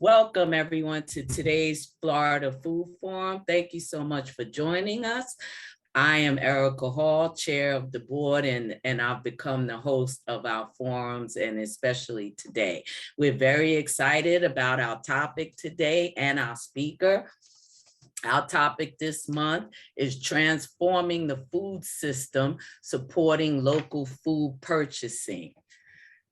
Welcome everyone to today's Florida Food Forum. Thank you so much for joining us. I am Erica Hall, chair of the board, and I've become the host of our forums, and especially today. We're very excited about our topic today and our speaker. Our topic this month is transforming the food system, supporting local food purchasing.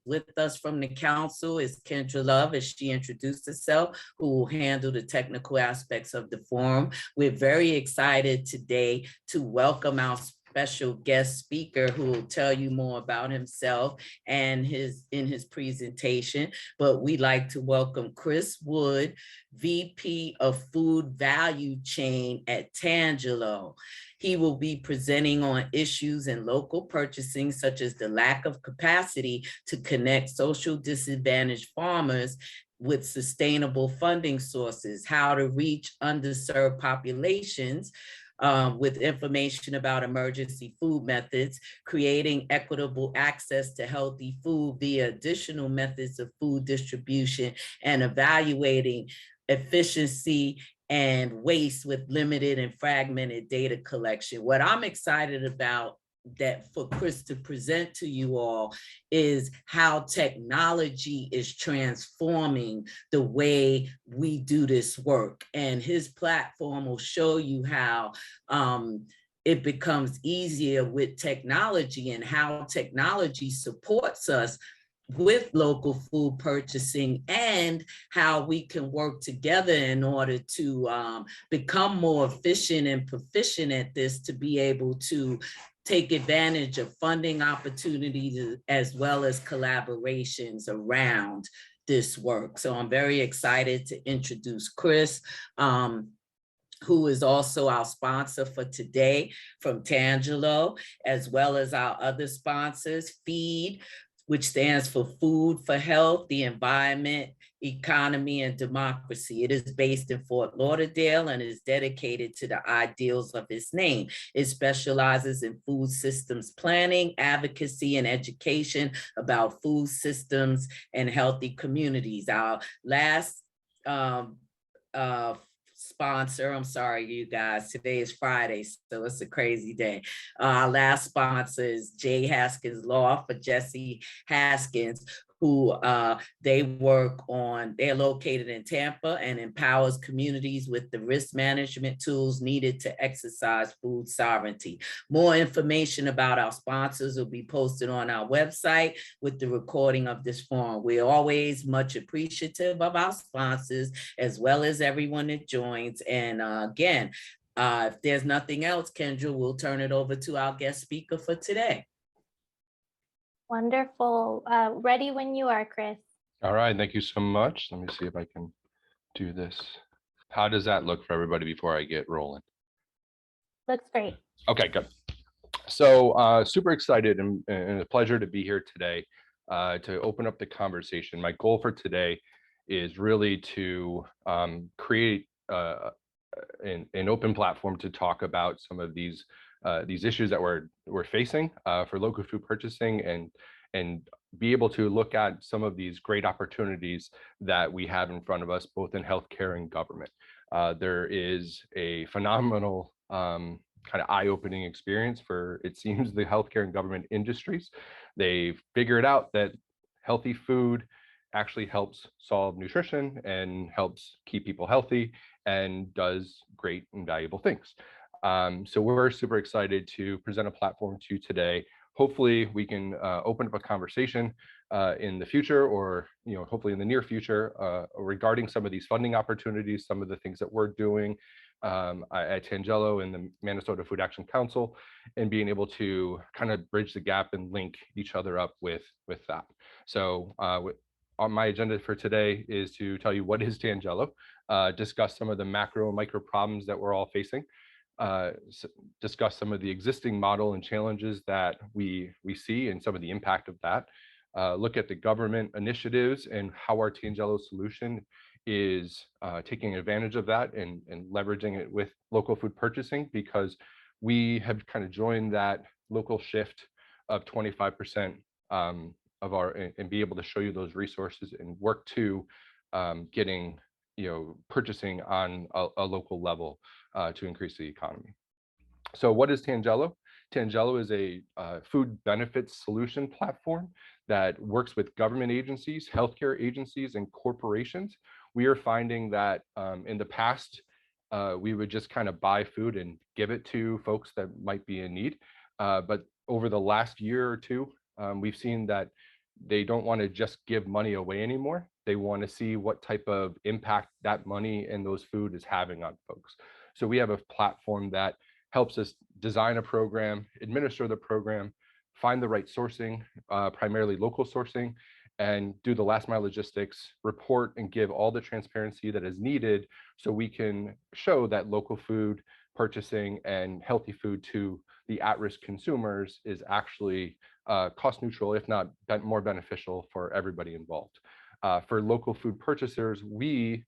With us from the council is Kendra Love, as she introduced herself, who will handle the technical aspects of the forum. We're very excited today to welcome our special guest speaker who will tell you more about himself and in his presentation. But we'd like to welcome Chris Wood, VP of Food Value Chain at Tangelo. He will be presenting on issues in local purchasing, such as the lack of capacity to connect social disadvantaged farmers with sustainable funding sources, how to reach underserved populations, with information about emergency food methods, creating equitable access to healthy food via additional methods of food distribution, and evaluating efficiency and waste with limited and fragmented data collection. What I'm excited about that for Chris to present to you all is how technology is transforming the way we do this work. And his platform will show you how it becomes easier with technology and how technology supports us with local food purchasing and how we can work together in order to become more efficient and proficient at this, to be able to take advantage of funding opportunities as well as collaborations around this work. So I'm very excited to introduce Chris, who is also our sponsor for today from Tangelo, as well as our other sponsors, FEED, which stands for Food for Health, the Environment, Economy, and Democracy. It is based in Fort Lauderdale and is dedicated to the ideals of its name. It specializes in food systems planning, advocacy, and education about food systems and healthy communities. Our last sponsor, I'm sorry, you guys, today is Friday, so it's a crazy day. Our last sponsor is J. Haskins Law for Jesse Haskins, who they're located in Tampa and empowers communities with the risk management tools needed to exercise food sovereignty. More information about our sponsors will be posted on our website with the recording of this forum. We're always much appreciative of our sponsors, as well as everyone that joins. And again, if there's nothing else, Kendra, we'll turn it over to our guest speaker for today. Wonderful. Ready when you are, Chris. All right, thank you so much. Let me see if I can do this. How does that look for everybody before I get rolling? Looks great. Okay, good. So super excited and a pleasure to be here today to open up the conversation. My goal for today is really to create an open platform to talk about some of these issues that we're facing for local food purchasing, and be able to look at some of these great opportunities that we have in front of us, both in healthcare and government. There is a phenomenal kind of eye-opening experience for, it seems, the healthcare and government industries. They've figured out that healthy food actually helps solve nutrition and helps keep people healthy and does great and valuable things. So we're super excited to present a platform to you today. Hopefully we can open up a conversation in the future, or hopefully in the near future, regarding some of these funding opportunities, some of the things that we're doing at Tangelo and the Minnesota Food Action Council, and being able to kind of bridge the gap and link each other up with that. So on my agenda for today is to tell you what is Tangelo, discuss some of the macro and micro problems that we're all facing, discuss some of the existing model and challenges that we see and some of the impact of that, look at the government initiatives and how our Tangelo solution is taking advantage of that and leveraging it with local food purchasing, because we have kind of joined that local shift of 25% of our, and be able to show you those resources and work to getting, purchasing on a local level to increase the economy. So what is Tangelo? Tangelo is a food benefits solution platform that works with government agencies, healthcare agencies, and corporations. We are finding that in the past, we would just kind of buy food and give it to folks that might be in need. But over the last year or two, we've seen that they don't want to just give money away anymore. They want to see what type of impact that money and those food is having on folks. So we have a platform that helps us design a program, administer the program, find the right sourcing, primarily local sourcing, and do the last mile logistics, report and give all the transparency that is needed so we can show that local food purchasing and healthy food to the at-risk consumers is actually cost neutral, if not more beneficial for everybody involved. For local food purchasers, we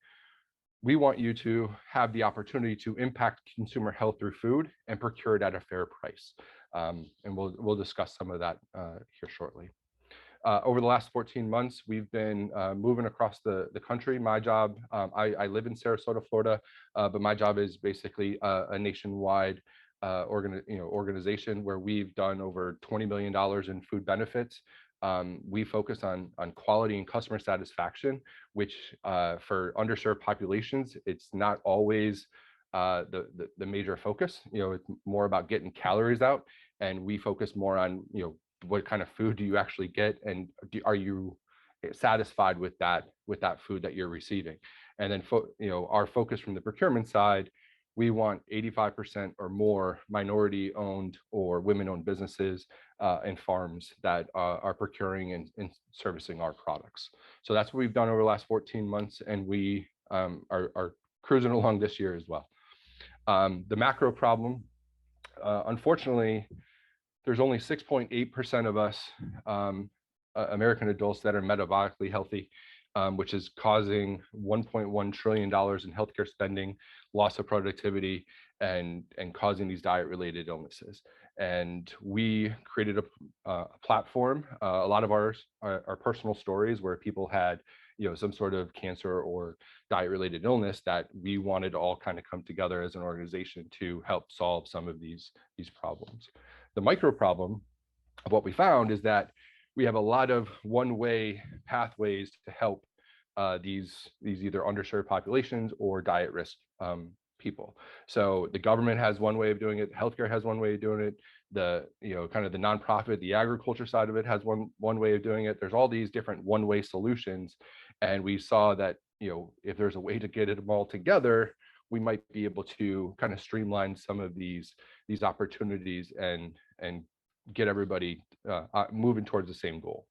want you to have the opportunity to impact consumer health through food and procure it at a fair price. And we'll discuss some of that here shortly. Over the last 14 months, we've been moving across the country. My job, I live in Sarasota, Florida, but my job is basically a nationwide organization where we've done over $20 million in food benefits. We focus on quality and customer satisfaction, which for underserved populations, it's not always the major focus. It's more about getting calories out, and we focus more on what kind of food do you actually get, and are you satisfied with that food that you're receiving? And then our focus from the procurement side, we want 85% or more minority owned or women owned businesses and farms that are procuring and servicing our products. So that's what we've done over the last 14 months, and we are cruising along this year as well. The macro problem, unfortunately, there's only 6.8% of us American adults that are metabolically healthy, which is causing $1.1 trillion in healthcare spending, loss of productivity, and causing these diet-related illnesses. And we created a platform. A lot of ours are personal stories where people had some sort of cancer or diet-related illness that we wanted to all kind of come together as an organization to help solve some of these problems. The micro problem of what we found is that we have a lot of one-way pathways to help these either underserved populations or diet risk people. So the government has one way of doing it, healthcare has one way of doing it, the kind of the nonprofit, the agriculture side of it has one way of doing it. There's all these different one-way solutions, and we saw that if there's a way to get them all together, we might be able to kind of streamline some of these opportunities and get everybody moving towards the same goal.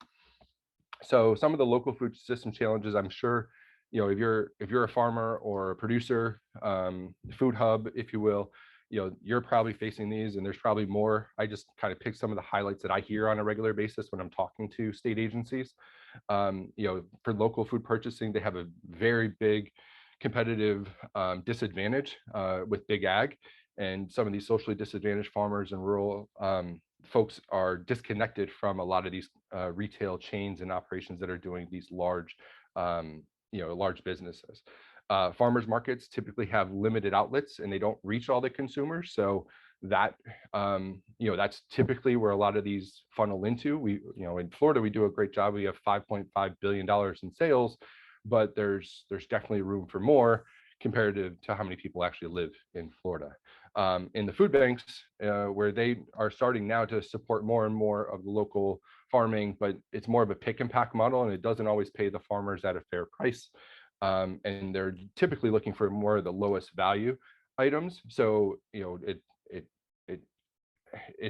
So some of the local food system challenges, I'm sure, if you're a farmer or a producer, food hub, if you will, you're probably facing these, and there's probably more. I just kind of pick some of the highlights that I hear on a regular basis when I'm talking to state agencies. For local food purchasing, they have a very big competitive disadvantage with big ag, and some of these socially disadvantaged farmers and rural folks are disconnected from a lot of these retail chains and operations that are doing these large businesses. Farmers markets typically have limited outlets and they don't reach all the consumers. So that, that's typically where a lot of these funnel into. We, in Florida, we do a great job. We have $5.5 billion in sales, but there's definitely room for more comparative to how many people actually live in Florida. In the food banks, where they are starting now to support more and more of the local farming, but it's more of a pick and pack model, and it doesn't always pay the farmers at a fair price. And they're typically looking for more of the lowest value items. So, it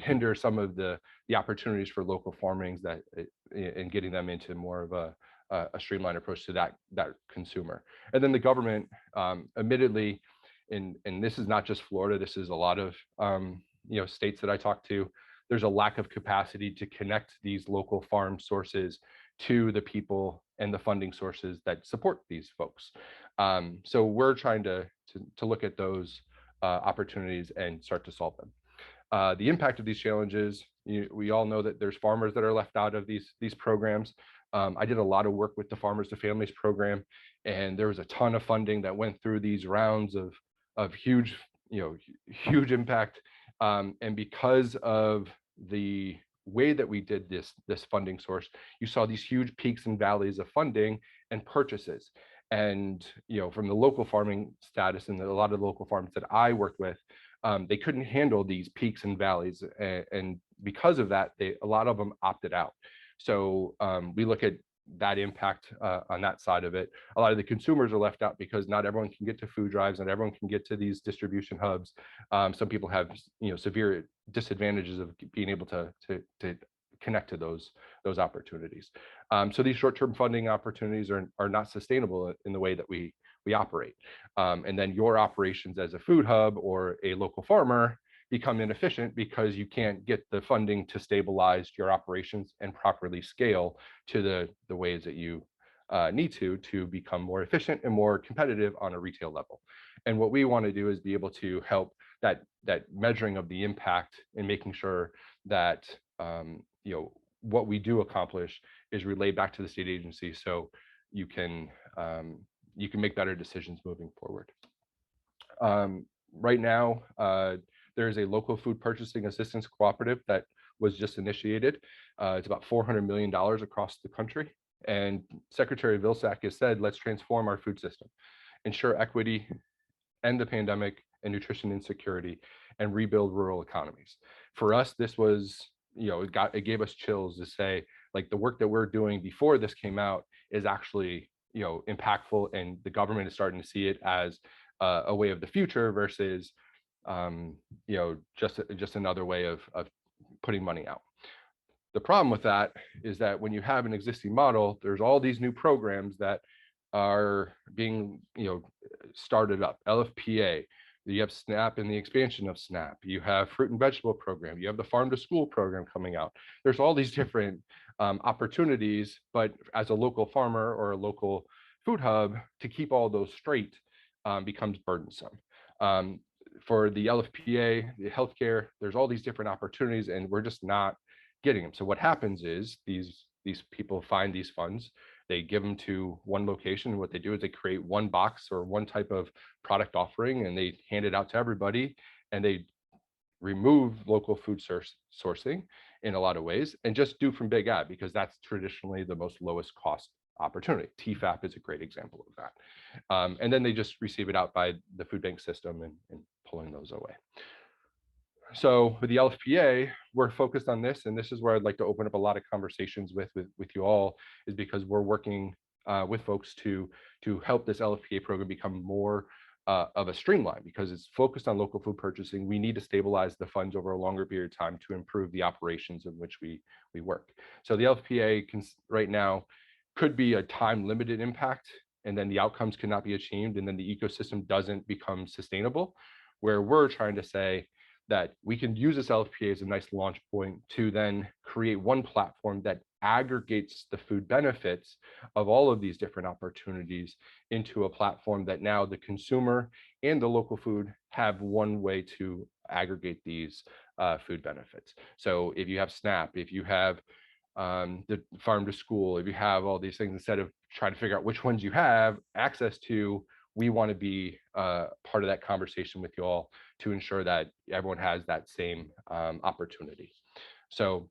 hinders some of the opportunities for local farmings that in getting them into more of a streamlined approach to that consumer. And then the government, admittedly, and this is not just Florida, this is a lot of states that I talk to, there's a lack of capacity to connect these local farm sources to the people and the funding sources that support these folks. So we're trying to look at those opportunities and start to solve them. The impact of these challenges, we all know that there's farmers that are left out of these programs. I did a lot of work with the Farmers to Families program, and there was a ton of funding that went through these rounds of huge, huge impact. And because of the way that we did this funding source, you saw these huge peaks and valleys of funding and purchases. And from the local farming status and a lot of the local farms that I worked with, they couldn't handle these peaks and valleys, and because of that, a lot of them opted out. So we look at that impact on that side of it. A lot of the consumers are left out because not everyone can get to food drives, not everyone can get to these distribution hubs. Some people have severe disadvantages of being able to connect to those opportunities. So these short-term funding opportunities are not sustainable in the way that we operate. And then your operations as a food hub or a local farmer become inefficient because you can't get the funding to stabilize your operations and properly scale to the ways that you need to become more efficient and more competitive on a retail level. And what we want to do is be able to help that measuring of the impact and making sure that what we do accomplish is relayed back to the state agency, so you can make better decisions moving forward. Right now, there is a local food purchasing assistance cooperative that was just initiated. It's about $400 million across the country. And Secretary Vilsack has said, let's transform our food system, ensure equity, end the pandemic and nutrition insecurity, and rebuild rural economies. For us, this was, it gave us chills to say, like, the work that we're doing before this came out is actually, impactful, and the government is starting to see it as a way of the future versus just another way of putting money out. The problem with that is that when you have an existing model, there's all these new programs that are being started up. LFPA, you have SNAP and the expansion of SNAP, you have fruit and vegetable program, you have the farm to school program coming out. There's all these different opportunities, but as a local farmer or a local food hub, to keep all those straight becomes burdensome. For the LFPA, the healthcare, there's all these different opportunities, and we're just not getting them. So what happens is these people find these funds, they give them to one location, and what they do is they create one box or one type of product offering, and they hand it out to everybody, and they remove local food sourcing in a lot of ways and just do from big ag, because that's traditionally the most lowest cost opportunity. TFAP is a great example of that. And then they just receive it out by the food bank system and pulling those away. So with the LFPA, we're focused on this, and this is where I'd like to open up a lot of conversations with you all, is because we're working with folks to help this LFPA program become more of a streamline, because it's focused on local food purchasing. We need to stabilize the funds over a longer period of time to improve the operations in which we work. So the LFPA can right now could be a time limited impact, and then the outcomes cannot be achieved, and then the ecosystem doesn't become sustainable, where we're trying to say that we can use this LFPA as a nice launch point to then create one platform that aggregates the food benefits of all of these different opportunities into a platform that now the consumer and the local food have one way to aggregate these food benefits. So if you have SNAP, if you have the farm to school, if you have all these things, instead of trying to figure out which ones you have access to, we want to be part of that conversation with you all to ensure that everyone has that same opportunity. So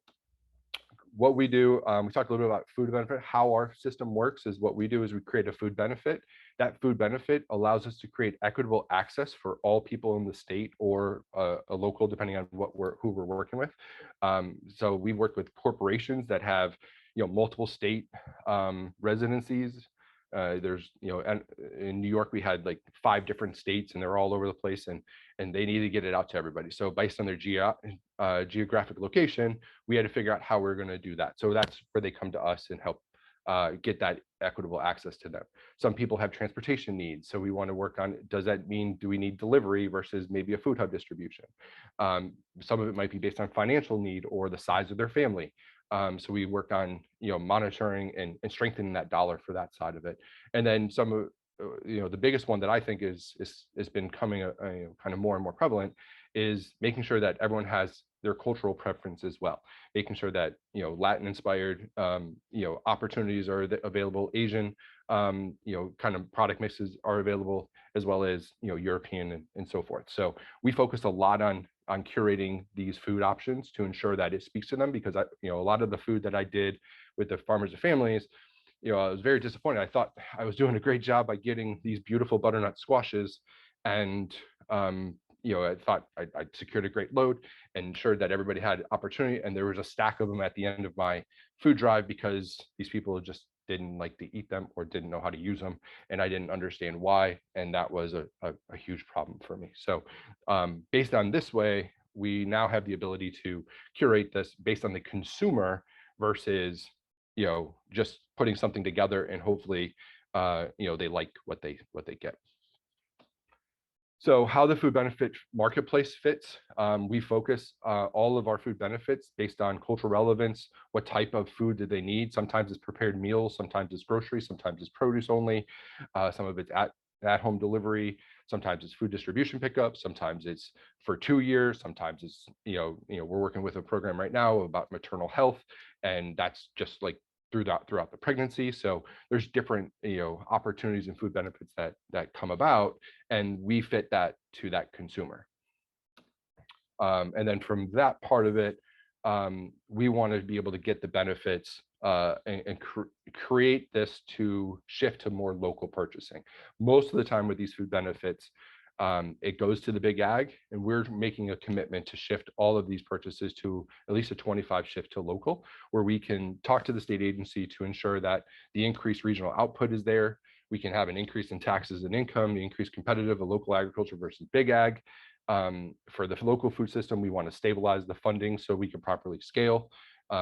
what we do, we talked a little bit about food benefit. How our system works is what we do is we create a food benefit. That food benefit allows us to create equitable access for all people in the state or a local, depending on who we're working with. So we work with corporations that have multiple state residencies. There's in New York we had like 5 different states, and they're all over the place, and they need to get it out to everybody. So based on their geographic location, we had to figure out how we're going to do that. So that's where they come to us and help get that equitable access to them. Some people have transportation needs, so we want to work on, does that mean, do we need delivery versus maybe a food hub distribution? Some of it might be based on financial need or the size of their family. So we work on monitoring and strengthening that dollar for that side of it. And then some of the biggest one that I think has been coming kind of more and more prevalent is making sure that everyone has their cultural preference as well, making sure that, Latin inspired, opportunities are available, Asian, kind of product mixes are available, as well as, European and so forth. So we focused a lot on curating these food options to ensure that it speaks to them, because a lot of the food that I did with the farmers and families, I was very disappointed. I thought I was doing a great job by getting these beautiful butternut squashes, and I thought I secured a great load and ensured that everybody had opportunity. And there was a stack of them at the end of my food drive because these people just didn't like to eat them or didn't know how to use them, and I didn't understand why. And that was a huge problem for me. So based on this way, we now have the ability to curate this based on the consumer versus just putting something together and hopefully they like what they get. So how the food benefit marketplace fits, we focus all of our food benefits based on cultural relevance. What type of food do they need? Sometimes it's prepared meals, sometimes it's groceries, sometimes it's produce only, some of it's at home delivery, sometimes it's food distribution pickup, sometimes it's for 2 years, sometimes it's we're working with a program right now about maternal health, and that's just like throughout the pregnancy. So there's different opportunities and food benefits that come about, and we fit that to that consumer. And then from that part of it, we want to be able to get the benefits and create this to shift to more local purchasing. Most of the time with these food benefits, it goes to the big ag, and we're making a commitment to shift all of these purchases to at least a 25 shift to local, where we can talk to the state agency to ensure that the increased regional output is there. We can have an increase in taxes and income, the increased competitive of local agriculture versus big ag. For the local food system, we want to stabilize the funding so we can properly scale.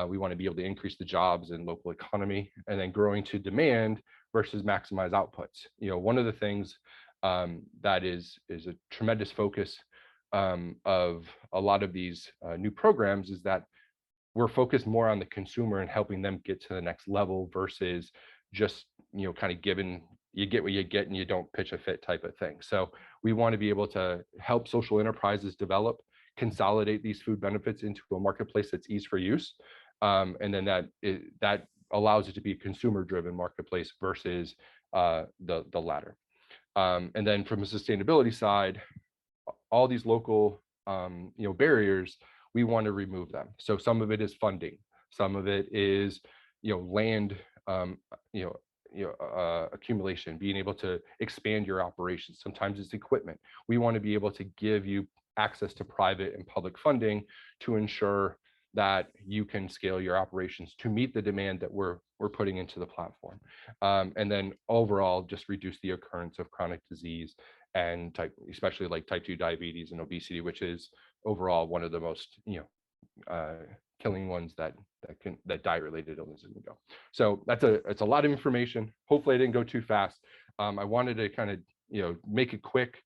We want to be able to increase the jobs and local economy, and then growing to demand versus maximize outputs. One of the things that is a tremendous focus of a lot of these new programs is that we're focused more on the consumer and helping them get to the next level versus just kind of giving, you get what you get and you don't pitch a fit type of thing. So we want to be able to help social enterprises develop, consolidate these food benefits into a marketplace that's easy for use, and then that allows it to be a consumer driven marketplace versus the latter. And then from a sustainability side, all these local barriers, we want to remove them. So some of it is funding, some of it is land accumulation, being able to expand your operations. Sometimes it's equipment. We want to be able to give you access to private and public funding to ensure that you can scale your operations to meet the demand that we're putting into the platform. And then overall, just reduce the occurrence of chronic disease and especially like type 2 diabetes and obesity, which is overall one of the most killing ones that diet related illnesses can go. So it's a lot of information. Hopefully I didn't go too fast. I wanted to kind of make it quick,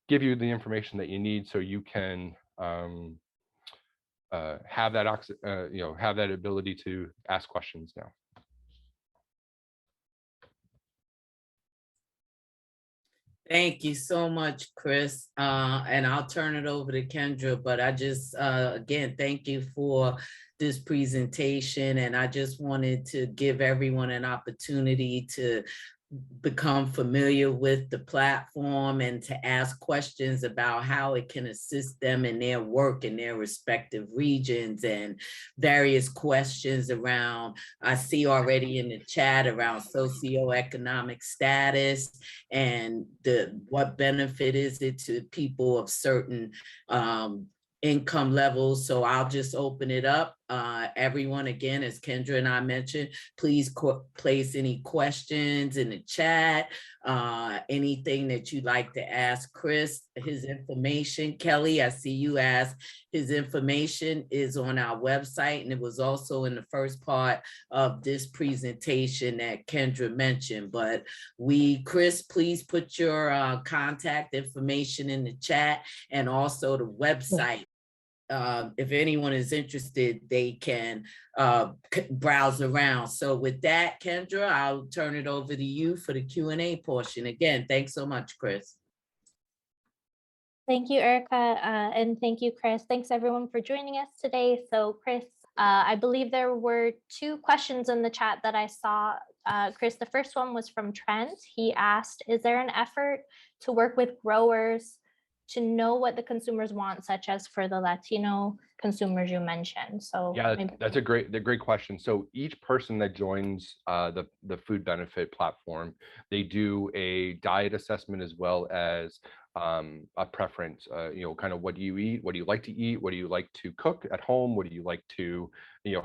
give you the information that you need so you can have that have that ability to ask questions now. Thank you so much, Chris. And I'll turn it over to Kendra, but I just, again, thank you for this presentation. And I just wanted to give everyone an opportunity to become familiar with the platform and to ask questions about how it can assist them in their work in their respective regions, and various questions around, I see already in the chat, around socioeconomic status and what benefit is it to people of certain income levels. So I'll just open it up. Everyone, again, as Kendra and I mentioned, please place any questions in the chat, anything that you'd like to ask Chris. His information, Kelly, I see you asked, his information is on our website, and it was also in the first part of this presentation that Kendra mentioned. But Chris, please put your contact information in the chat, and also the website. If anyone is interested, they can browse around. So with that, Kendra, I'll turn it over to you for the Q&A portion. Again, thanks so much, Chris. Thank you, Erica, and thank you, Chris. Thanks everyone for joining us today. So Chris, I believe there were 2 questions in the chat that I saw. Chris, the first one was from Trent. He asked, is there an effort to work with growers to know what the consumers want, such as for the Latino consumers you mentioned? So Yeah, maybe- that's a great question. So each person that joins the food benefit platform, they do a diet assessment as well as a preference. Kind of what do you eat? What do you like to eat? What do you like to cook at home? What do you like to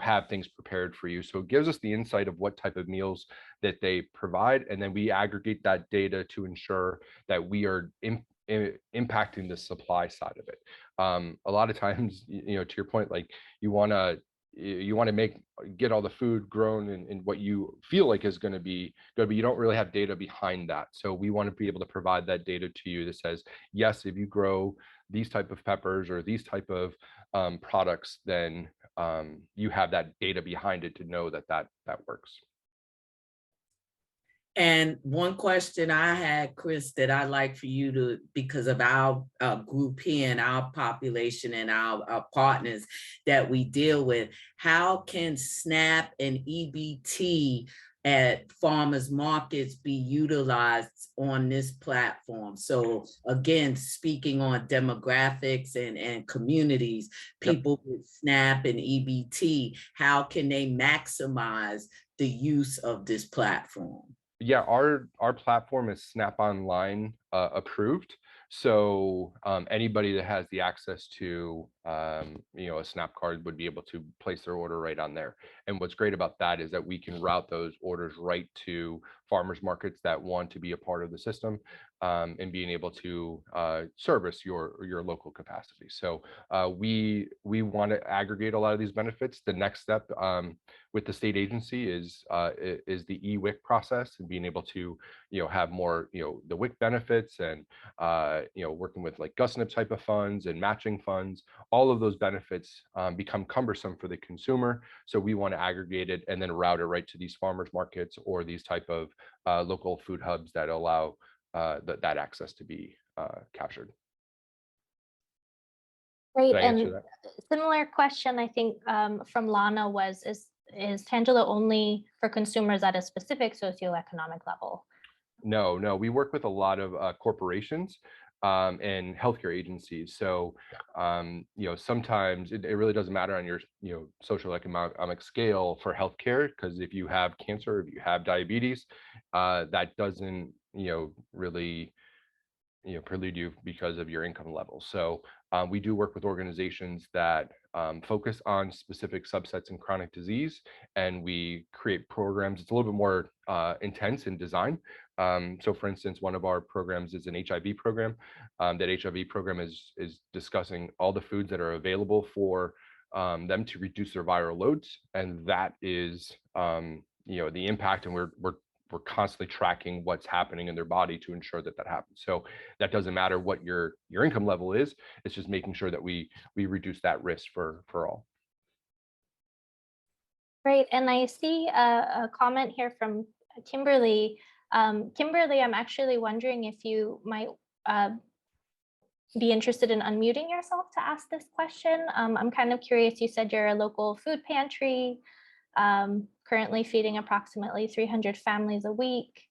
have things prepared for you? So it gives us the insight of what type of meals that they provide, and then we aggregate that data to ensure that we are impacting the supply side of it. A lot of times, to your point, like you want to get all the food grown in what you feel like is going to be good, but you don't really have data behind that. So we want to be able to provide that data to you that says, yes, if you grow these type of peppers or these type of products, then you have that data behind it to know that works. And one question I had, Chris, that I'd like for you to, because of our group here and our population and our partners that we deal with, how can SNAP and EBT at farmers markets be utilized on this platform? So again, speaking on demographics and communities, people with SNAP and EBT, how can they maximize the use of this platform? Yeah, our platform is Snap Online approved. So anybody that has the access to a Snap card would be able to place their order right on there. And what's great about that is that we can route those orders right to farmers markets that want to be a part of the system, and being able to service your local capacity. So we want to aggregate a lot of these benefits. The next step with the state agency is the e-WIC process, and being able to have more the WIC benefits, and working with like GusNIP type of funds and matching funds. All of those benefits become cumbersome for the consumer, so we want to aggregate it and then route it right to these farmers markets or these type of local food hubs that allow that access to be captured. Great. Did I answer And that? similar question, I think, from Lana was, is Tangelo only for consumers at a specific socioeconomic level? No, we work with a lot of corporations and healthcare agencies. So, sometimes it really doesn't matter on your, social economic scale for healthcare, because if you have cancer, if you have diabetes, that doesn't, really prelude you because of your income level. So we do work with organizations that focus on specific subsets in chronic disease, and we create programs. It's a little bit more intense in design. So for instance, one of our programs is an HIV program. That HIV program is discussing all the foods that are available for them to reduce their viral loads, and that is the impact, and we're constantly tracking what's happening in their body to ensure that happens. So that doesn't matter what your income level is. It's just making sure that we reduce that risk for all. Great. And I see a comment here from Kimberly. Kimberly, I'm actually wondering if you might be interested in unmuting yourself to ask this question. I'm kind of curious. You said you're a local food pantry, currently feeding approximately 300 families a week.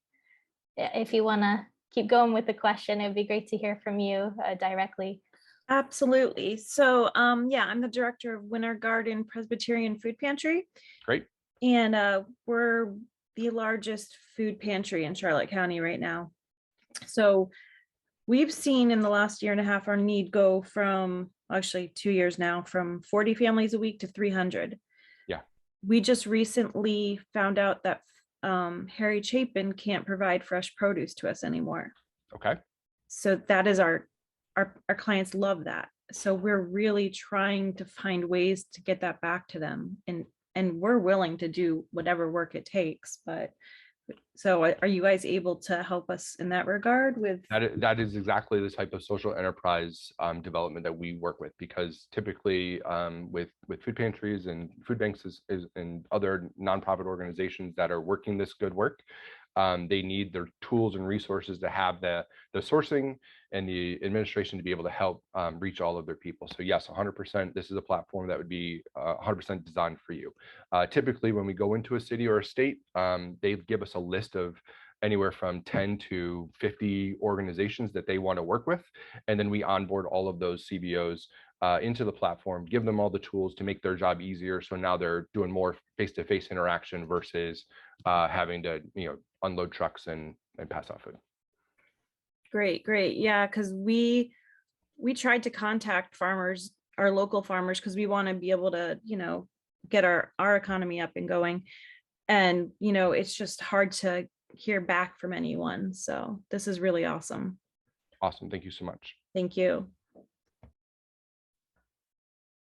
If you want to keep going with the question, it'd be great to hear from you directly. Absolutely. So yeah, I'm the director of Winter Garden Presbyterian Food Pantry. Great. And we're the largest food pantry in Charlotte County right now. So we've seen in the last year and a half our need go from, actually 2 years now, from 40 families a week to 300. Yeah. We just recently found out that Harry Chapin can't provide fresh produce to us anymore. Okay. So that is our clients love that. So we're really trying to find ways to get that back to them, and we're willing to do whatever work it takes. But so are you guys able to help us in that regard with that is exactly the type of social enterprise development that we work with, because typically with food pantries and food banks and other nonprofit organizations that are working this good work, they need their tools and resources to have the sourcing and the administration to be able to help reach all of their people. So yes, 100%, this is a platform that would be 100% designed for you. Typically, when we go into a city or a state, they give us a list of anywhere from 10 to 50 organizations that they want to work with. And then we onboard all of those CBOs into the platform, give them all the tools to make their job easier. So now they're doing more face-to-face interaction versus having to, unload trucks and pass out food. Great. Yeah, because we tried to contact farmers, our local farmers, because we want to be able to, get our economy up and going. And, it's just hard to hear back from anyone. So this is really awesome. Awesome. Thank you so much. Thank you.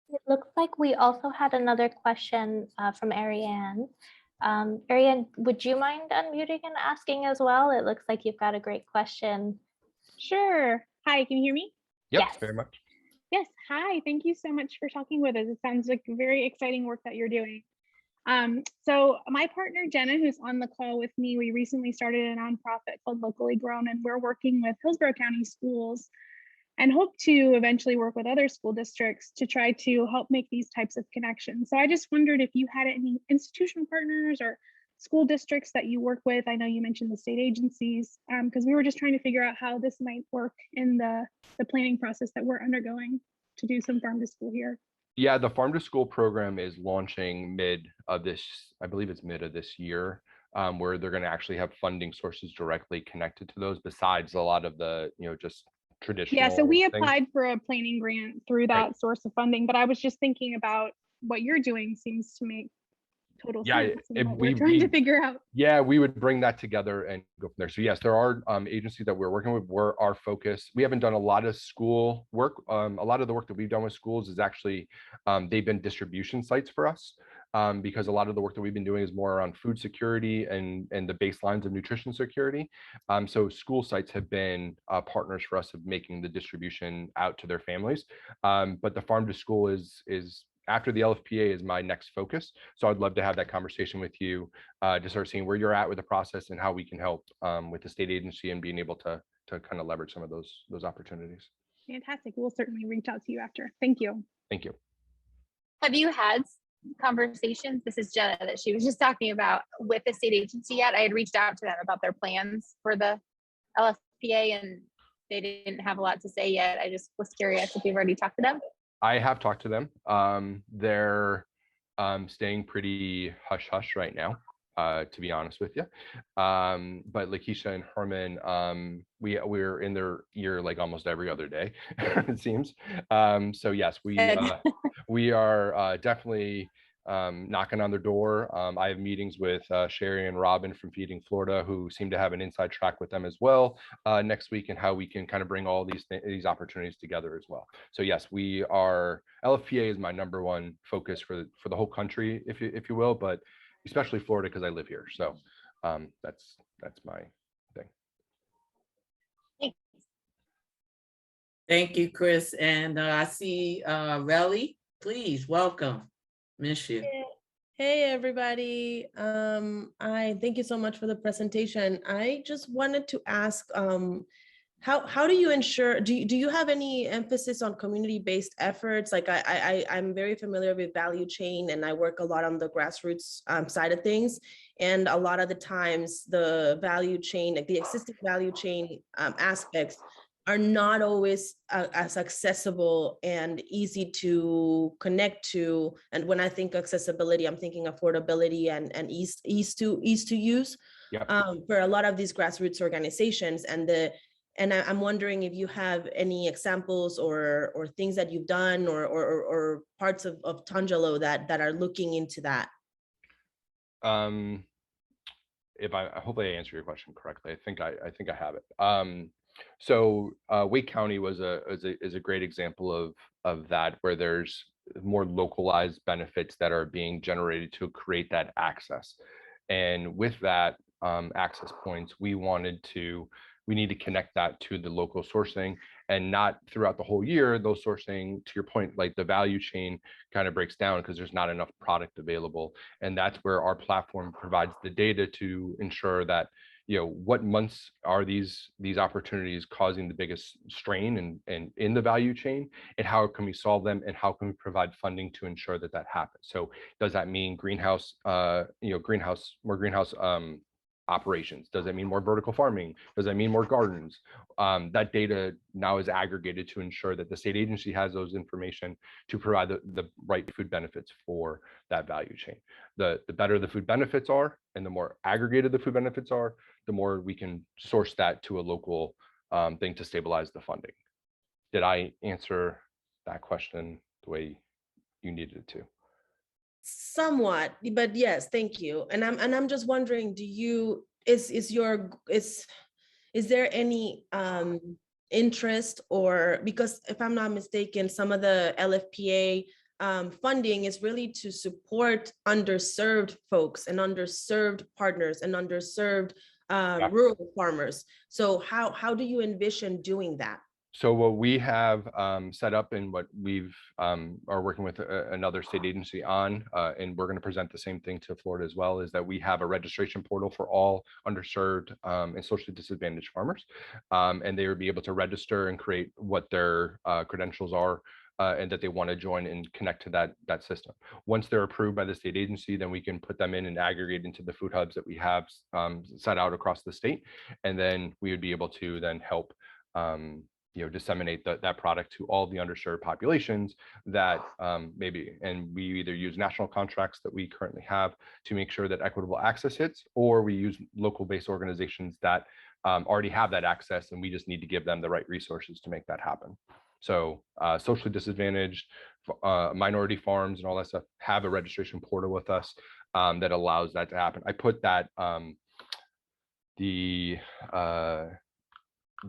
It looks like we also had another question from Ariane. Ariane, would you mind unmuting and asking as well? It looks like you've got a great question. Sure. Hi, can you hear me? Yep, Yes. very much. Yes. Hi, thank you so much for talking with us. It sounds like very exciting work that you're doing. So my partner, Jenna, who's on the call with me, we recently started a nonprofit called Locally Grown, and we're working with Hillsborough County schools and hope to eventually work with other school districts to try to help make these types of connections. So I just wondered if you had any institutional partners or school districts that you work with. I know you mentioned the state agencies, because we were just trying to figure out how this might work in the planning process that we're undergoing to do some farm to school here. Yeah, the farm to school program is launching mid of this year, where they're going to actually have funding sources directly connected to those, besides a lot of the, just traditional. Yeah, so we things. applied for a planning grant through that Right. source of funding, but I was just thinking about what you're doing seems to make total sense. And what we're trying to figure out. Yeah, we would bring that together and go from there. So yes, there are agencies that we're working with where our focus, we haven't done a lot of school work. A lot of the work that we've done with schools is actually, they've been distribution sites for us, because a lot of the work that we've been doing is more around food security and the baselines of nutrition security. So school sites have been partners for us of making the distribution out to their families. But the farm to school is after the LFPA is my next focus. So I'd love to have that conversation with you to start seeing where you're at with the process and how we can help with the state agency and being able to kind of leverage some of those opportunities. Fantastic. We'll certainly reach out to you after. Thank you. Thank you. Have you had conversations? This is Jenna that she was just talking about with the state agency yet. I had reached out to them about their plans for the LFPA and they didn't have a lot to say yet. I just was curious if you've already talked to them. I have talked to them. They're staying pretty hush hush right now, to be honest with you. But Lakeisha and Herman, we're in their ear like almost every other day, it seems. So yes, we are definitely knocking on their door. I have meetings with Sherry and Robin from Feeding Florida, who seem to have an inside track with them as well next week, and how we can kind of bring all these opportunities together as well. So yes, we are. LFPA is my number one focus for the whole country, if you will, but especially Florida because I live here. So that's my thing. Thank you, Chris. And I see Relly, please welcome. Miss you. Hey everybody. I thank you so much for the presentation. I just wanted to ask, how do you ensure, do you have any emphasis on community-based efforts? Like I'm very familiar with value chain and I work a lot on the grassroots side of things. And a lot of the times the value chain, like the existing value chain aspects are not always as accessible and easy to connect to. And when I think accessibility, I'm thinking affordability and ease to use. Yep. For a lot of these grassroots organizations. And I'm wondering if you have any examples or things that you've done or parts of Tangelo that are looking into that. If hopefully I answer your question correctly. I think I have it. So Wake County is a great example of that, where there's more localized benefits that are being generated to create that access. And with that access points, we wanted to we need to connect that to the local sourcing, and not throughout the whole year. Those sourcing, to your point, like the value chain kind of breaks down because there's not enough product available. And that's where our platform provides the data to ensure that, what months are these opportunities causing the biggest strain and in the value chain, and how can we solve them, and how can we provide funding to ensure that that happens. So does that mean greenhouse operations? Does that mean more vertical farming? Does that mean more gardens? That data now is aggregated to ensure that the state agency has those information to provide the right food benefits for that value chain. The better the food benefits are, and the more aggregated the food benefits are, the more we can source that to a local thing to stabilize the funding. Did I answer that question the way you needed it to? Somewhat, but yes, thank you. And I'm just wondering, is there any interest, or, because if I'm not mistaken, some of the LFPA funding is really to support underserved folks and underserved partners and underserved rural farmers. So how do you envision doing that? So what we have set up, and what we've are working with another state agency on, and we're going to present the same thing to Florida as well, is that we have a registration portal for all underserved and socially disadvantaged farmers, and they would be able to register and create what their credentials are, and that they want to join and connect to that system. Once they're approved by the state agency, then we can put them in and aggregate into the food hubs that we have set out across the state, and then we would be able to then help disseminate that product to all the underserved populations that maybe, and we either use national contracts that we currently have to make sure that equitable access hits, or we use local based organizations that already have that access, and we just need to give them the right resources to make that happen. So socially disadvantaged, minority farms and all that stuff have a registration portal with us that allows that to happen. I put that the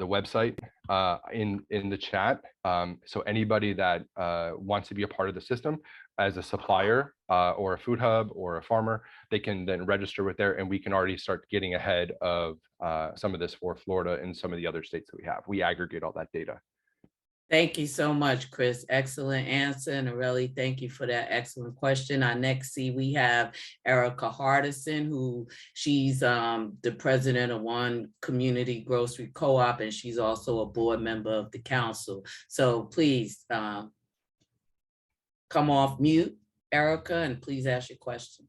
website in the chat, so anybody that wants to be a part of the system as a supplier or a food hub or a farmer, they can then register with there, and we can already start getting ahead of some of this for Florida and some of the other states that we have. We aggregate all that data. Thank you so much, Chris. Excellent answer. And Aurelie, thank you for that excellent question. Our next we have Erica Hardison, who she's the president of one community grocery co-op, and she's also a board member of the council. So please come off mute, Erica, and please ask your question.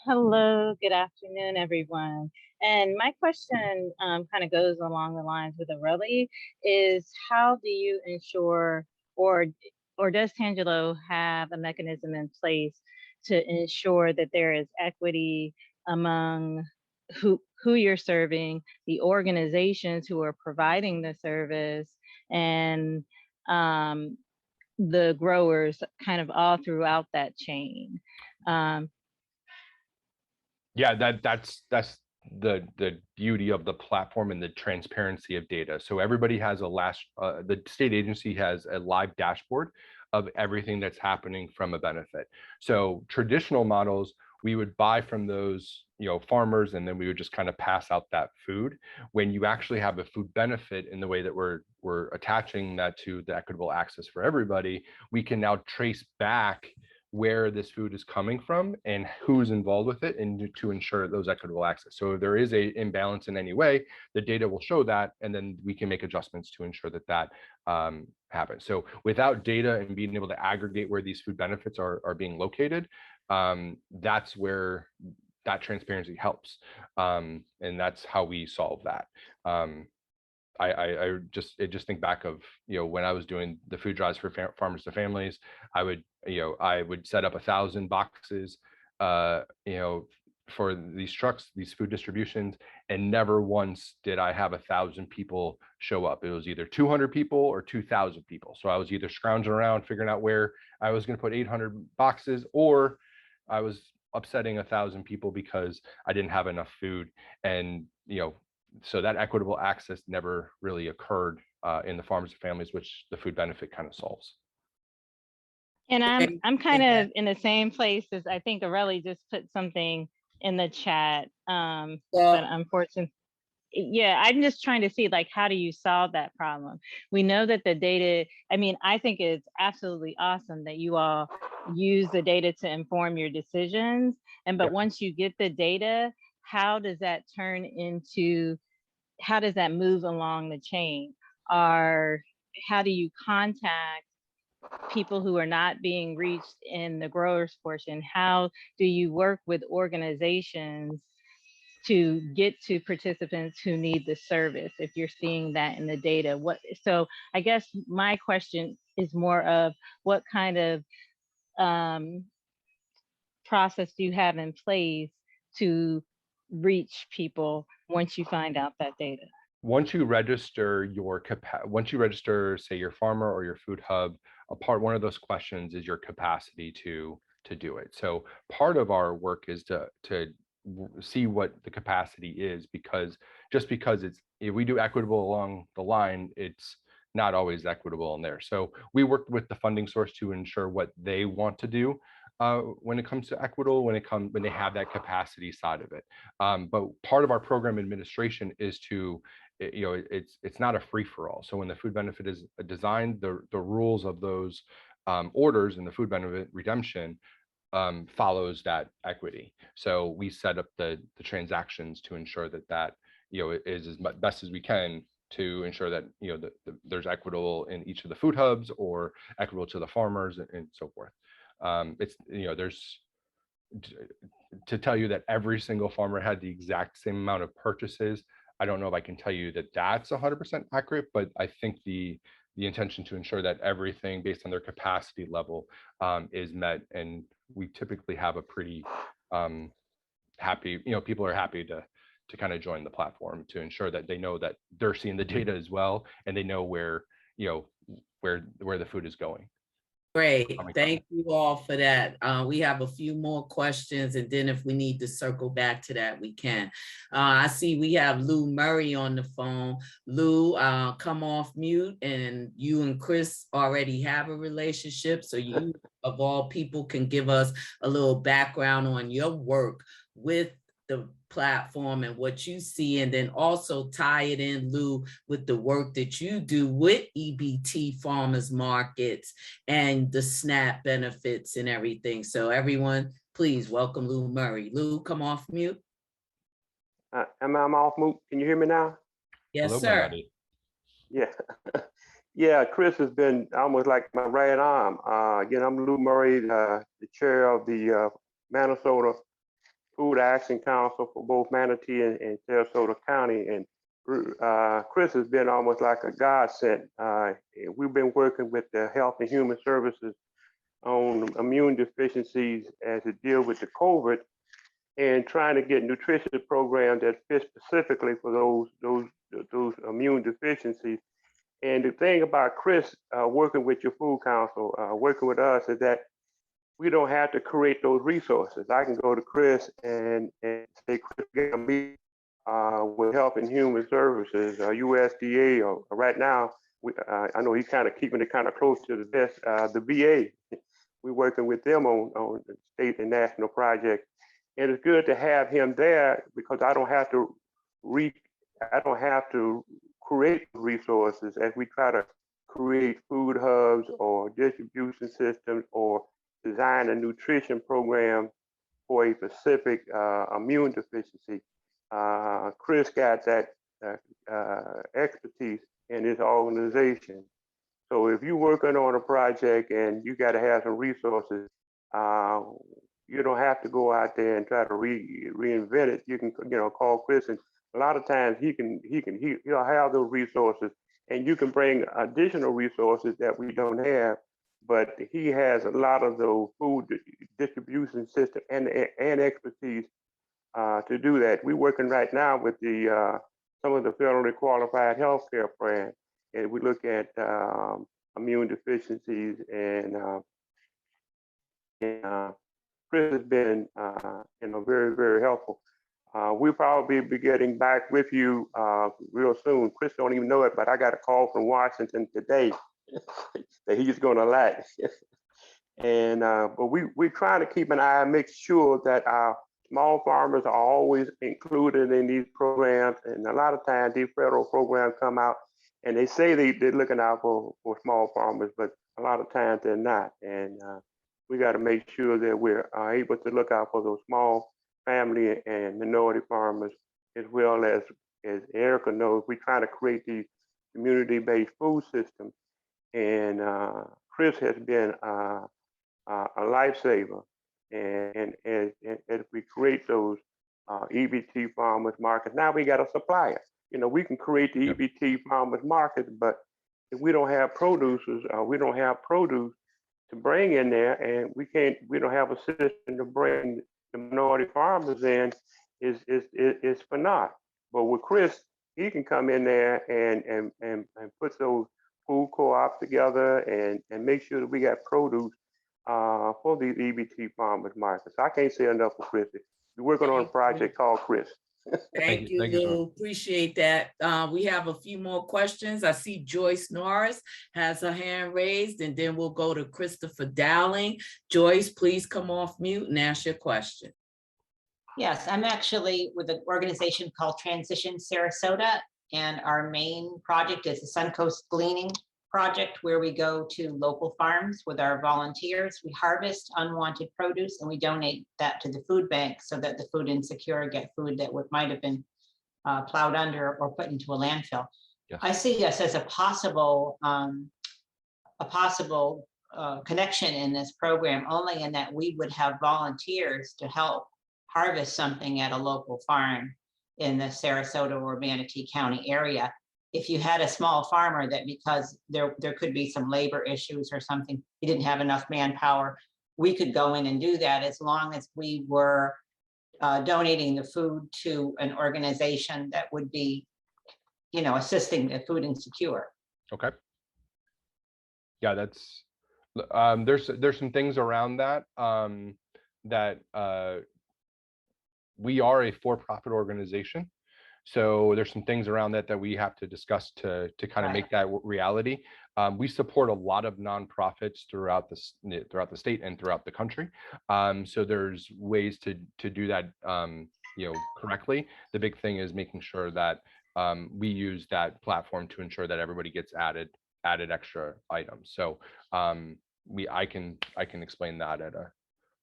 Hello, good afternoon, everyone. And my question kind of goes along the lines with Aurelie, is how do you ensure, or does Tangelo have a mechanism in place to ensure that there is equity among who you're serving, the organizations who are providing the service, and the growers kind of all throughout that chain? Yeah, that's the beauty of the platform and the transparency of data. So everybody has the state agency has a live dashboard of everything that's happening from a benefit. So traditional models, we would buy from those farmers, and then we would just kind of pass out that food. When you actually have a food benefit, in the way that we're attaching that to the equitable access for everybody, we can now trace back where this food is coming from and who's involved with it, and to ensure those equitable access. So if there is a imbalance in any way, the data will show that, and then we can make adjustments to ensure that happens. So without data and being able to aggregate where these food benefits are being located, that's where that transparency helps. And that's how we solve that. I just think back of, when I was doing the food drives for farmers to families, I would set up 1,000 boxes, for these trucks, these food distributions, and never once did I have 1,000 people show up. It was either 200 people or 2,000 people. So I was either scrounging around, figuring out where I was going to put 800 boxes, or I was upsetting 1,000 people because I didn't have enough food. And, so that equitable access never really occurred in the farmers and families, which the food benefit kind of solves. And I'm kind of in the same place as, I think Aurelie just put something in the chat, but unfortunately. yeah, I'm just trying to see, like, how do you solve that problem? We know that the data, I mean, I think it's absolutely awesome that you all use the data to inform your decisions. But once you get the data, how does that turn into, how does that move along the chain? Or how do you contact people who are not being reached in the growers portion? How do you work with organizations to get to participants who need the service, if you're seeing that in the data? So I guess my question is more of what kind of process do you have in place to reach people once you find out that data? Once you register once you register, say, your farmer or your food hub, one of those questions is your capacity to do it. So part of our work is to see what the capacity is, because just because if we do equitable along the line, it's not always equitable in there. So we worked with the funding source to ensure what they want to do when it comes to equitable, when they have that capacity side of it. But part of our program administration is to, it's not a free-for-all. So when the food benefit is designed, the rules of those orders and the food benefit redemption follows that equity. So we set up the transactions to ensure that is as best as we can to ensure that there's equitable in each of the food hubs, or equitable to the farmers, and so forth. It's there's, to tell you that every single farmer had the exact same amount of purchases, I don't know if I can tell you that that's 100% accurate, but I think the intention to ensure that everything based on their capacity level is met. And we typically have a pretty happy, people are happy to kind of join the platform, to ensure that they know that they're seeing the data as well, and they know where the food is going. Great, thank you all for that. We have a few more questions, and then if we need to circle back to that, we can. I see we have Lou Murray on the phone. Lou, come off mute, and you and Chris already have a relationship, so you, of all people, can give us a little background on your work with the platform and what you see, and then also tie it in, Lou, with the work that you do with EBT farmers markets and the SNAP benefits and everything. So everyone, please welcome Lou Murray. Lou, come off mute. Am I off mute? Can you hear me now? Yes, hello, sir. buddy. Yeah. Yeah, Chris has been almost like my right arm. Again, I'm Lou Murray, the chair of the Minnesota Food Action Council for both Manatee and Sarasota County. And Chris has been almost like a godsend. We've been working with the Health and Human Services on immune deficiencies as it deals with the COVID, and trying to get nutrition programs that fit specifically for those immune deficiencies. And the thing about Chris working with your food council, working with us, is that we don't have to create those resources. I can go to Chris and say, Chris, get me with Health and Human Services, USDA, or right now, I know he's kind of keeping it kind of close to the vest, the VA. We're working with them on state and national projects. And it's good to have him there, because I don't have to create resources as we try to create food hubs or distribution systems, or design a nutrition program for a specific immune deficiency. Chris got that expertise in his organization. So if you're working on a project and you got to have some resources, you don't have to go out there and try to reinvent it. You can, call Chris, and a lot of times he'll have those resources, and you can bring additional resources that we don't have. But he has a lot of those food distribution system and expertise to do that. We're working right now with some of the federally qualified healthcare plans, and we look at immune deficiencies, and Chris has been very, very helpful. We'll probably be getting back with you real soon. Chris don't even know it, but I got a call from Washington today that he's going to like. And but we're trying to keep an eye and make sure that our Small farmers are always included in these programs, and a lot of times these federal programs come out and they say they're looking out for small farmers, but a lot of times they're not. And we got to make sure that we're able to look out for those small family and minority farmers, as well as Erica knows, we're trying to create these community-based food systems. And Chris has been a lifesaver. And as we create those EBT farmers markets, now we got a supplier. You know, we can create the EBT farmers markets, but if we don't have producers, we don't have produce to bring in there, and we don't have a system to bring the minority farmers in, is for naught. But with Chris, he can come in there and put those food co-ops together and make sure that we got produce for these EBT farmers markets. I can't say enough for Chris. We're working on a project called Chris. Thank you, Lou. Appreciate that. We have a few more questions. I see Joyce Norris has her hand raised, and then we'll go to Christopher Dowling. Joyce, please come off mute and ask your question. Yes, I'm actually with an organization called Transition Sarasota, and our main project is the Suncoast Gleaning Project, where we go to local farms with our volunteers. We harvest unwanted produce and we donate that to the food bank so that the food insecure get food that might have been plowed under or put into a landfill. Yes. I see us as a possible connection in this program, only in that we would have volunteers to help harvest something at a local farm in the Sarasota or Manatee County area. If you had a small farmer that, because there could be some labor issues or something, he didn't have enough manpower, we could go in and do that as long as we were donating the food to an organization that would be, you know, assisting the food insecure. Okay. Yeah, that's there's some things around that we are a for-profit organization. So there's some things around that we have to discuss to kind of make that reality. We support a lot of nonprofits throughout the state and throughout the country. So there's ways to do that, you know, correctly. The big thing is making sure that we use that platform to ensure that everybody gets added extra items. So I can explain that at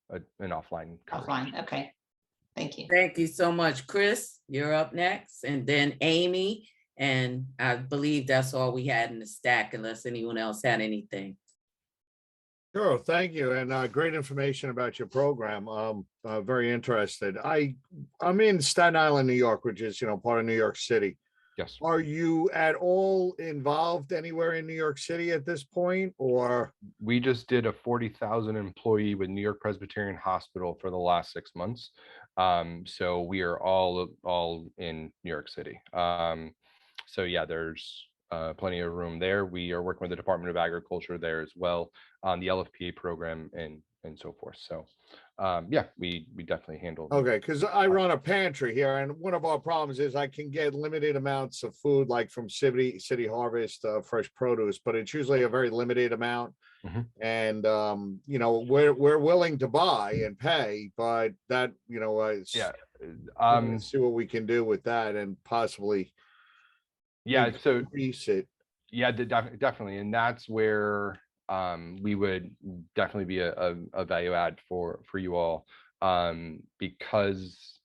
an offline conversation. Offline, okay. Thank you. Thank you so much. Chris, you're up next, and then Amy, and I believe that's all we had in the stack unless anyone else had anything. Sure, thank you, and great information about your program. Very interested. I'm in Staten Island, New York, which is, you know, part of New York City. Yes. Are you at all involved anywhere in New York City at this point, or? We just did a 40,000 employee with New York Presbyterian Hospital for the last 6 months. So we are all in New York City. So yeah, there's plenty of room there. We are working with the Department of Agriculture there as well on the LFPA program and so forth. So yeah, we definitely handle. Okay, because I run a pantry here, and one of our problems is I can get limited amounts of food, like from City Harvest, fresh produce, but it's usually a very limited amount. Mm-hmm. And you know, we're willing to buy and pay, but that, you know, yeah, see what we can do with that and possibly so increase it. Yeah, definitely, and that's where we would definitely be a value add for you all, because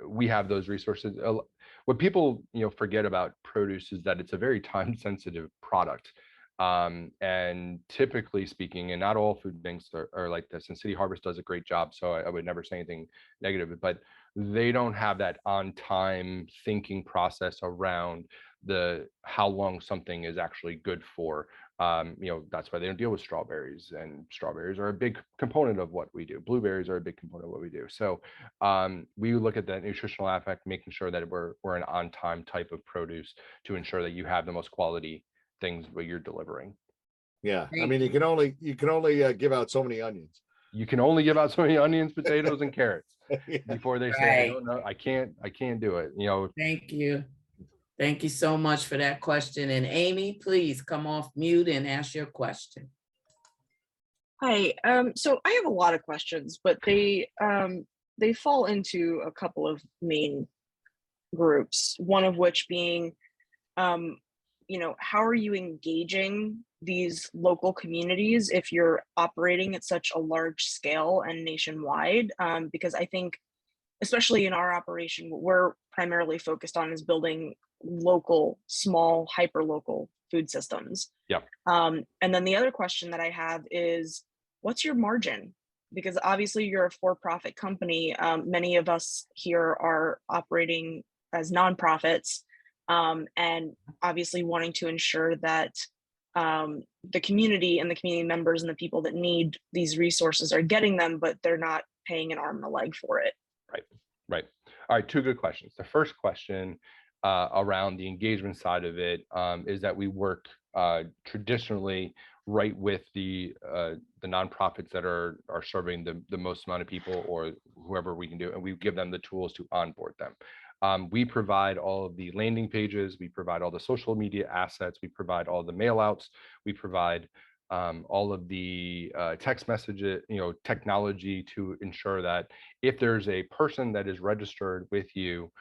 we have those resources. What people, you know, forget about produce is that it's a very time sensitive product. And typically speaking, and not all food banks are like this, and City Harvest does a great job, so I would never say anything negative, but they don't have that on time thinking process around how long something is actually good for. You know, that's why they don't deal with strawberries, and strawberries are a big component of what we do. Blueberries are a big component of what we do. So we look at that nutritional aspect, making sure that we're an on-time type of produce to ensure that you have the most quality things what you're delivering. Yeah, I mean, you can only give out so many onions. You can only give out so many onions, potatoes, and carrots before they say, Right. I don't know, I can't do it. You know. Thank you. Thank you so much for that question. And Amy, please come off mute and ask your question. Hi, so I have a lot of questions, but they they fall into a couple of main groups, one of which being, how are you engaging these local communities if you're operating at such a large scale and nationwide? Because I think, especially in our operation, what we're primarily focused on is building local, small, hyper-local food systems. Yep. And then the other question that I have is, what's your margin? Because obviously you're a for-profit company. Many of us here are operating as nonprofits, and obviously wanting to ensure that the community and the community members and the people that need these resources are getting them, but they're not paying an arm and a leg for it. Right. All right, two good questions. The first question around the engagement side of it is that we work traditionally right with the nonprofits that are serving the most amount of people, or whoever we can do, and we give them the tools to onboard them. We provide all of the landing pages, we provide all the social media assets, we provide all the mail outs, we provide all of the text messages, technology to ensure that if there's a person that is registered with you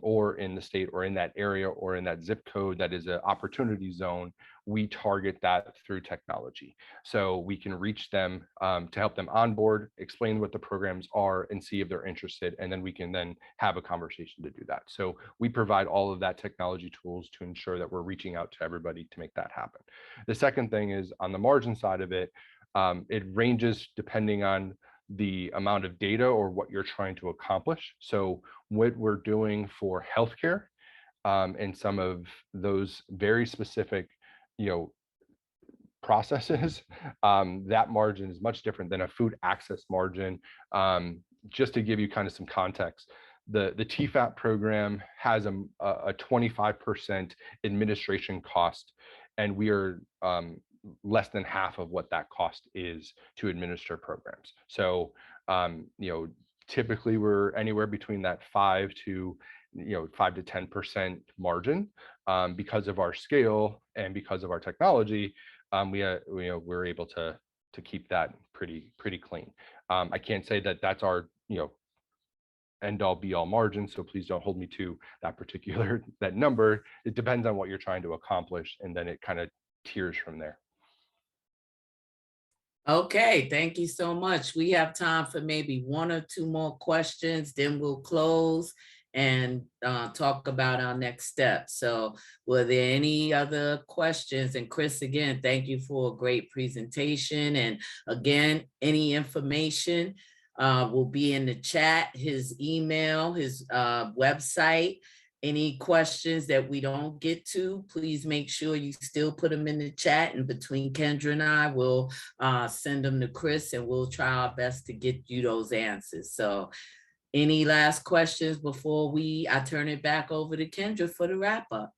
or in the state or in that area or in that zip code that is an opportunity zone, we target that through technology. So we can reach them to help them onboard, explain what the programs are, and see if they're interested. And then we can then have a conversation to do that. So we provide all of that technology tools to ensure that we're reaching out to everybody to make that happen. The second thing is on the margin side of it, it ranges depending on the amount of data or what you're trying to accomplish. So what we're doing for healthcare and some of those very specific, processes, that margin is much different than a food access margin. Just to give you kind of some context, the TFAP program has a 25% administration cost, and we are less than half of what that cost is to administer programs. So, typically we're anywhere between that 5 to 10% margin because of our scale and because of our technology. We're able to keep that pretty clean. I can't say that that's our end all be all margin, so please don't hold me to that number. It depends on what you're trying to accomplish, and then it kind of tiers from there. Okay, thank you so much. We have time for maybe one or two more questions, then we'll close and talk about our next steps. So were there any other questions? And Chris, again, thank you for a great presentation. And again, any information will be in the chat, his email, his website. Any questions that we don't get to, please make sure you still put them in the chat, and between Kendra and I, we'll send them to Chris, and we'll try our best to get you those answers. So any last questions before I turn it back over to Kendra for the wrap up?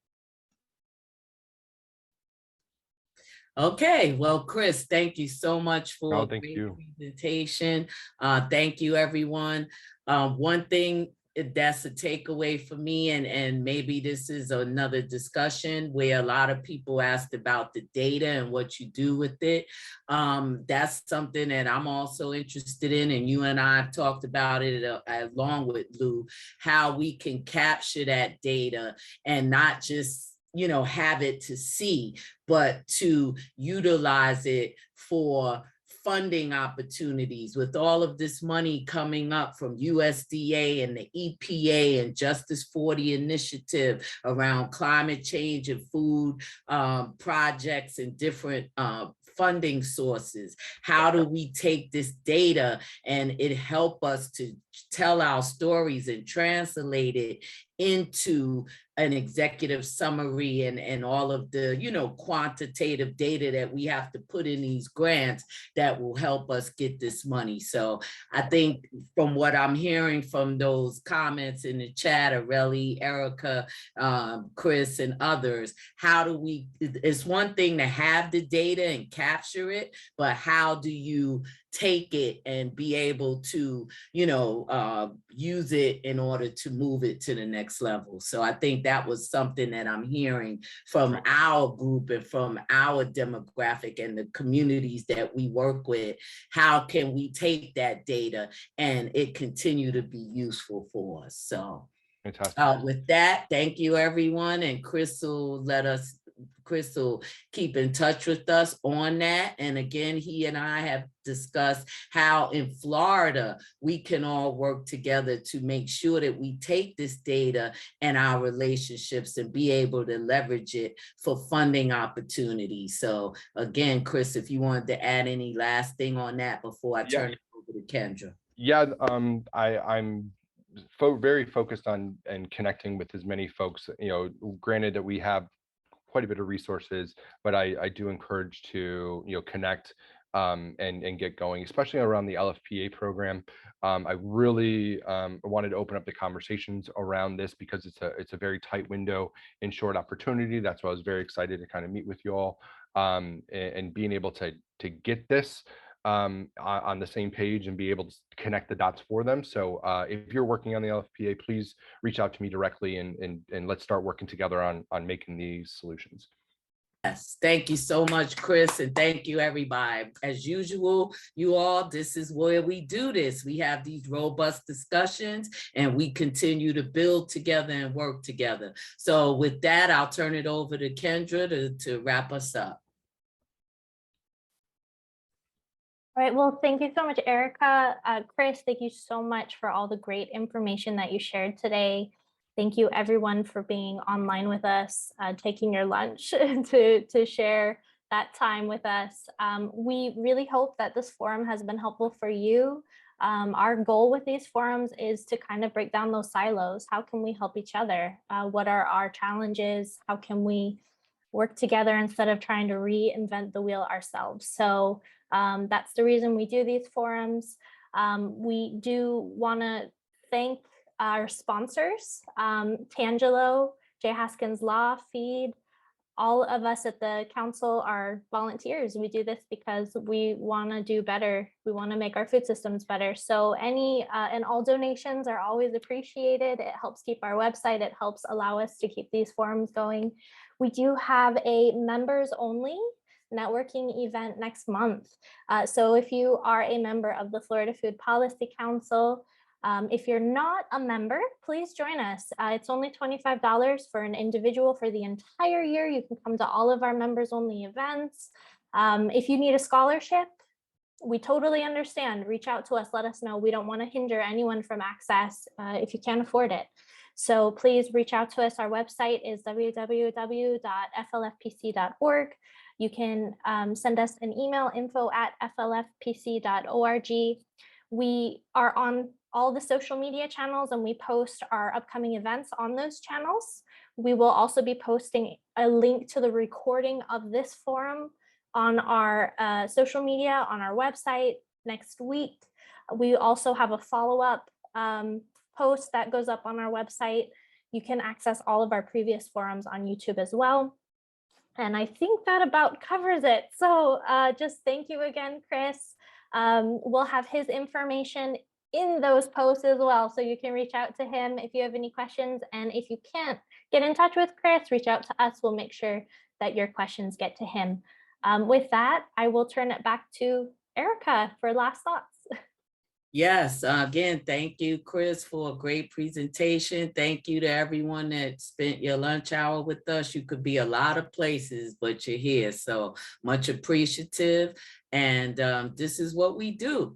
Okay, well, Chris, thank you so much for a great presentation. Thank you, everyone. One thing that's a takeaway for me, and maybe this is another discussion where a lot of people asked about the data and what you do with it. That's something that I'm also interested in, and you and I have talked about it along with Lou, how we can capture that data and not just have it to see, but to utilize it for funding opportunities. With all of this money coming up from USDA and the EPA and Justice 40 initiative around climate change and food projects and different funding sources. How do we take this data and it help us to tell our stories and translate it into an executive summary and all of the, quantitative data that we have to put in these grants that will help us get this money. So I think from what I'm hearing from those comments in the chat, Aurelie, Erica, Chris, and others, it's one thing to have the data and capture it, but how do you take it and be able to, use it in order to move it to the next level. So I think that was something that I'm hearing from our group and from our demographic and the communities that we work with. How can we take that data and it continue to be useful for us? So with that, thank you, everyone. And Chris will keep in touch with us on that. And again, he and I have discussed how in Florida, we can all work together to make sure that we take this data and our relationships and be able to leverage it for funding opportunities. So again, Chris, if you wanted to add any last thing on that before I turn it over to Kendra. Yeah, I'm very focused on and connecting with as many folks, granted that we have quite a bit of resources, but I do encourage to, connect and get going, especially around the LFPA program. I really wanted to open up the conversations around this because it's a very tight window and short opportunity. That's why I was very excited to kind of meet with you all and being able to get this on the same page and be able to connect the dots for them. So if you're working on the LFPA, please reach out to me directly and let's start working together on making these solutions. Yes, thank you so much, Chris, and thank you, everybody. As usual, you all, this is where we do this. We have these robust discussions and we continue to build together and work together. So with that, I'll turn it over to Kendra to wrap us up. All right, well, thank you so much, Erica. Chris, thank you so much for all the great information that you shared today. Thank you everyone for being online with us, taking your lunch to share that time with us. We really hope that this forum has been helpful for you. Our goal with these forums is to kind of break down those silos. How can we help each other? What are our challenges? How can we work together instead of trying to reinvent the wheel ourselves? So that's the reason we do these forums. We do want to thank our sponsors, Tangelo, J. Haskins Law, Feed. All of us at the council are volunteers. We do this because we want to do better. We want to make our food systems better. So any and all donations are always appreciated. It helps keep our website. It helps allow us to keep these forums going. We do have a members only networking event next month. So if you are a member of the Florida Food Policy Council, if you're not a member, please join us. It's only $25 for an individual for the entire year. You can come to all of our members only events. If you need a scholarship, we totally understand. Reach out to us, let us know. We don't want to hinder anyone from access if you can't afford it. So please reach out to us. Our website is www.flfpc.org. You can send us an email, info@flfpc.org. We are on all the social media channels and we post our upcoming events on those channels. We will also be posting a link to the recording of this forum on our social media, on our website next week. We also have a follow-up post that goes up on our website. You can access all of our previous forums on YouTube as well. And I think that about covers it. So just thank you again, Chris. We'll have his information in those posts as well. So you can reach out to him if you have any questions. And if you can't get in touch with Chris, reach out to us. We'll make sure that your questions get to him. With that, I will turn it back to Erica for last thoughts. Yes, again, thank you, Chris, for a great presentation. Thank you to everyone that spent your lunch hour with us. You could be a lot of places, but you're here, so much appreciative. And this is what we do.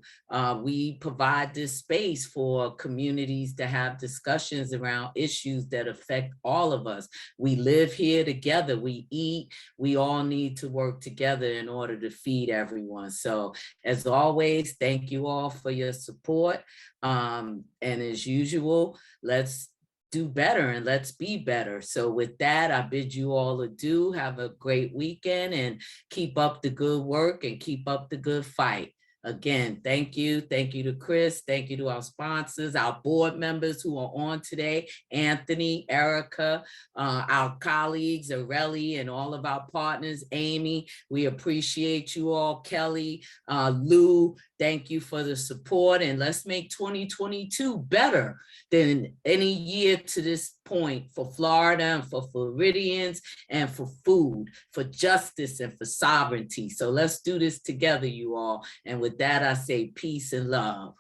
We provide this space for communities to have discussions around issues that affect all of us. We live here together, we eat, we all need to work together in order to feed everyone. So as always, thank you all for your support. And as usual, let's do better and let's be better. So with that, I bid you all adieu. Have a great weekend and keep up the good work and keep up the good fight. Again, thank you. Thank you to Chris. Thank you to our sponsors, our board members who are on today, Anthony, Erica, our colleagues, Aurelie, and all of our partners, Amy. We appreciate you all, Kelly, Lou, Thank you for the support, and let's make 2022 better than any year to this point for Florida and for Floridians and for food, for justice and for sovereignty. So let's do this together, you all. And with that, I say peace and love.